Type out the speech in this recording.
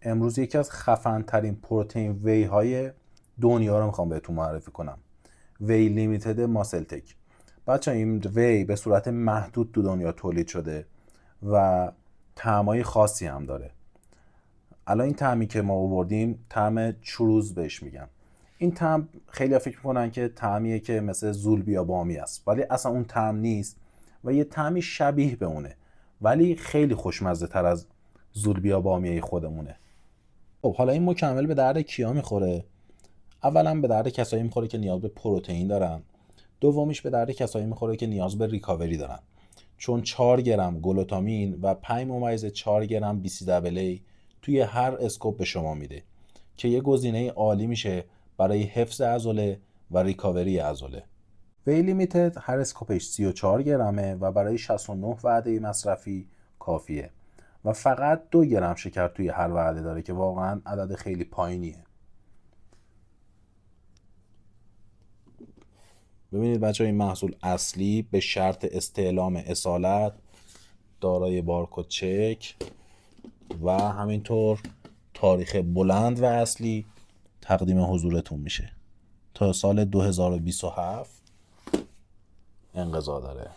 امروز یکی از خفن ترین پروتئین وی های دنیا رو میخوام بهتون معرفی کنم. وی لیمیتد ماسل تک. بچه این وی به صورت محدود تو دنیا تولید شده و طعمای خاصی هم داره. الان این طعمی که ما آوردیم طعم چروز بهش میگن. این طعم خیلی فکر میکنن که طعمیه که مثل زولبیا بامی است، ولی اصلا اون طعم نیست و یه طعمی شبیه به اونه، ولی خیلی خوشمزه تر از زولبیا بامیه خودمونه. خب حالا این مکمل به درد کیا میخوره؟ اولا به درد کسایی میخوره که نیاز به پروتئین دارن. دومیش به درد کسایی میخوره که نیاز به ریکاوری دارن، چون 4 گرم گلوتامین و 5.4 گرم BCAA توی هر اسکوپ به شما میده که یه گزینه عالی میشه برای حفظ عضله و ریکاوری عضله. وی لیمیتد هر اسکوپش 34 گرمه و برای 69 وعده مصرفی کافیه و فقط 2 گرم شکر توی هر وعده داره که واقعا عدد خیلی پایینیه. ببینید بچه این محصول اصلی به شرط استعلام اصالت، دارای بارکد چک و همینطور تاریخ بلند و اصلی تقدیم حضورتون میشه. تا سال 2027 انقضا داره.